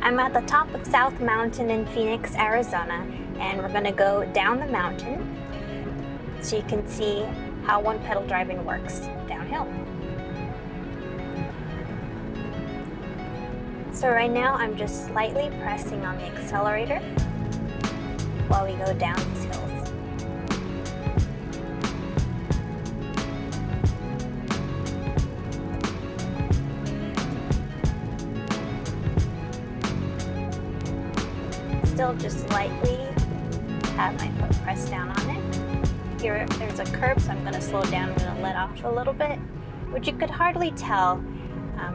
I'm at the top of South Mountain in Phoenix, Arizona, and we're gonna go down the mountain so you can see how one pedal driving works downhill. So right now I'm just slightly pressing on the accelerator while we go down these hills. Still just slightly have my foot pressed down on it. Here there's a curb, so I'm going to slow down. I'm going to let off a little bit, which you could hardly tell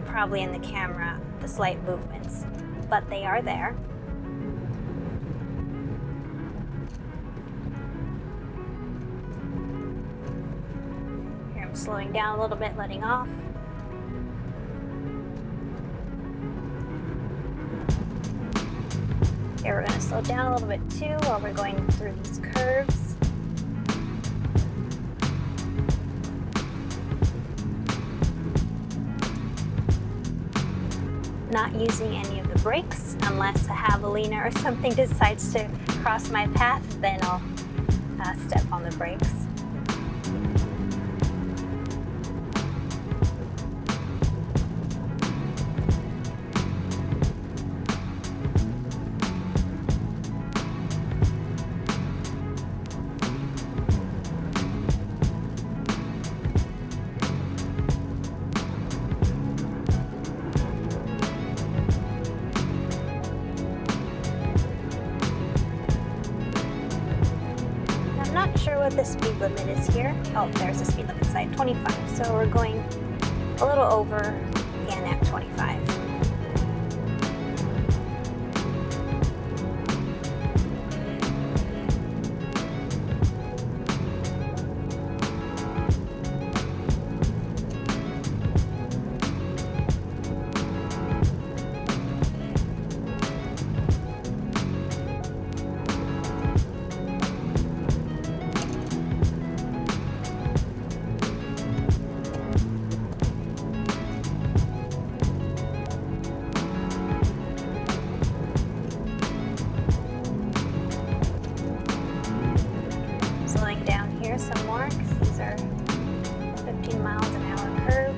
probably in the camera, the slight movements, but they are there. Here I'm slowing down a little bit, letting off. Here we're going to slow down a little bit too while we're going through these curves. Not using any of the brakes unless a javelina or something decides to cross my path, then I'll step on the brakes. I'm not sure what the speed limit is here. Oh, there's the speed limit sign, 25. So we're going a little over and at 25. Slowing down here some more because these are 15 miles an hour curve.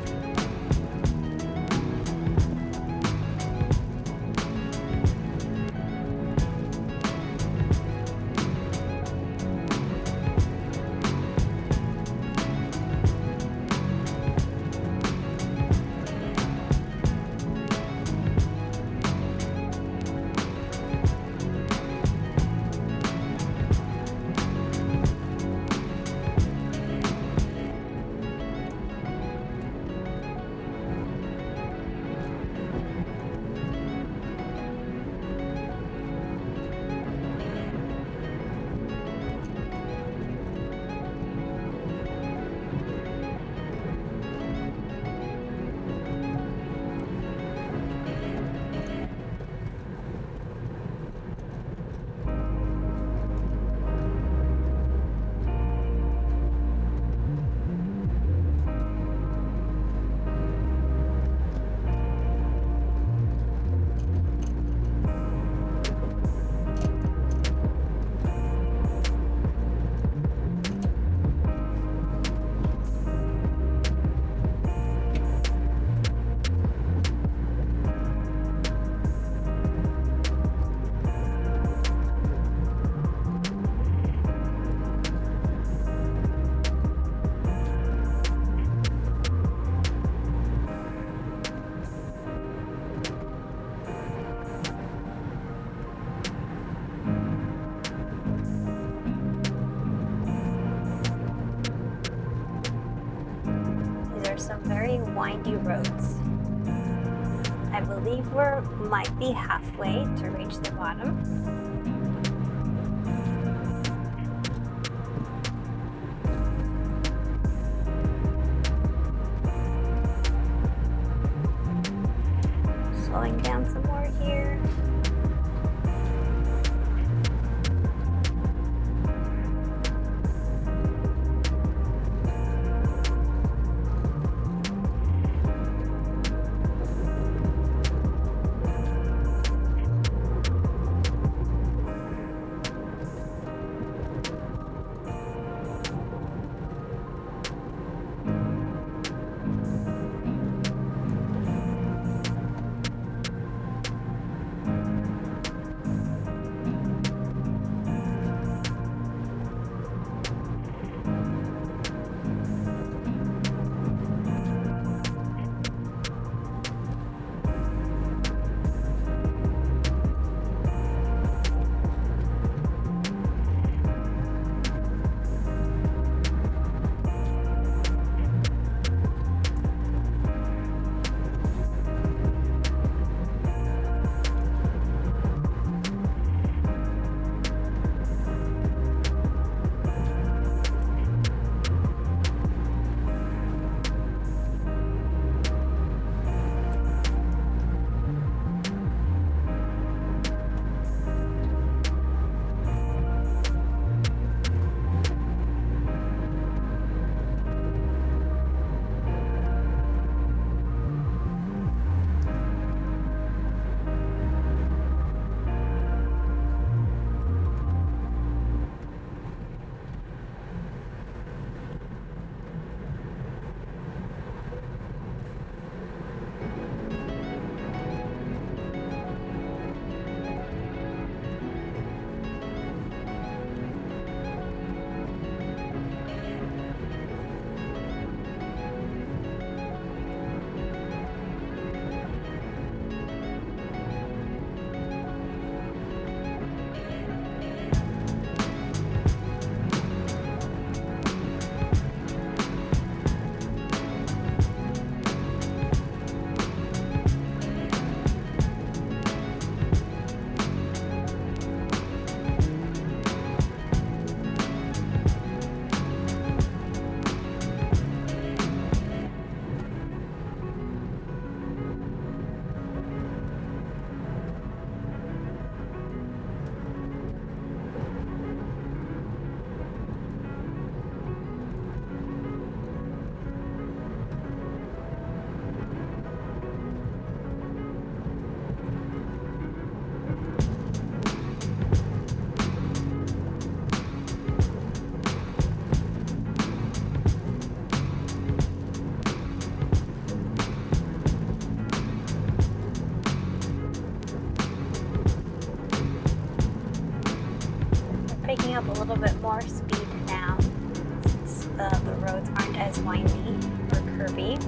Some very windy roads. I believe we might be halfway to reach the bottom. Slowing down some more here. little bit more speed now since the roads aren't as windy or curvy.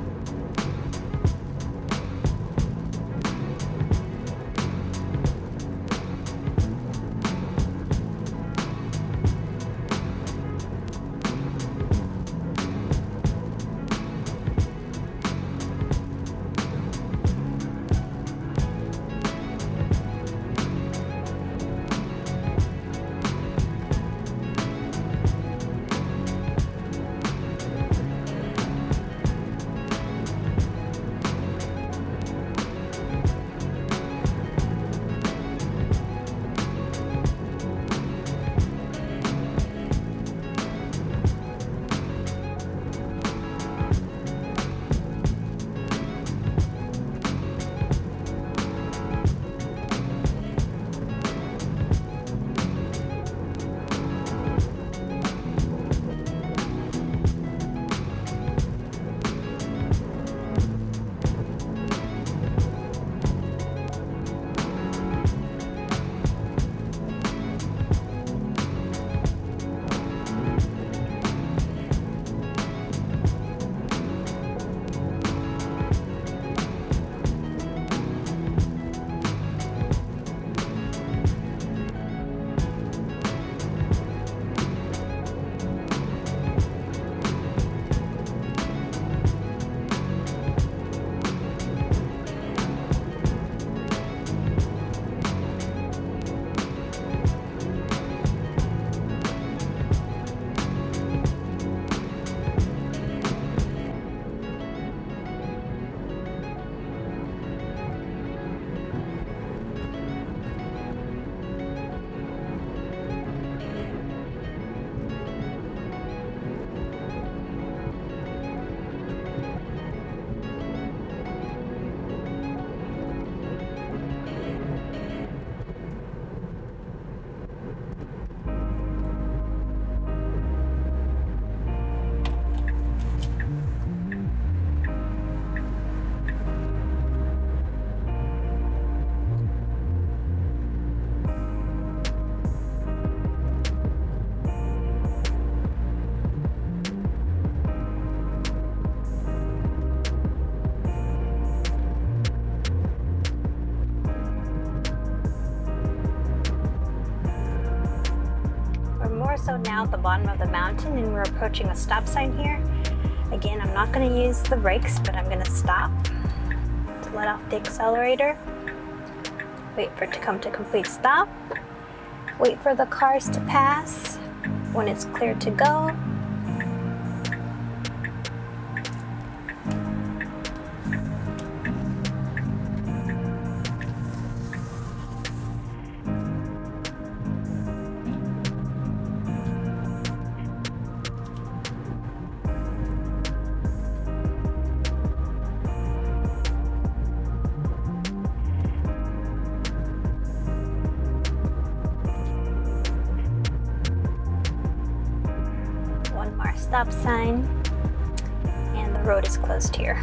So now at the bottom of the mountain and we're approaching a stop sign here. Again, I'm not going to use the brakes, but I'm going to stop to let off the accelerator. Wait for it to come to complete stop. Wait for the cars to pass. When it's clear to go, stop sign, and the road is closed here.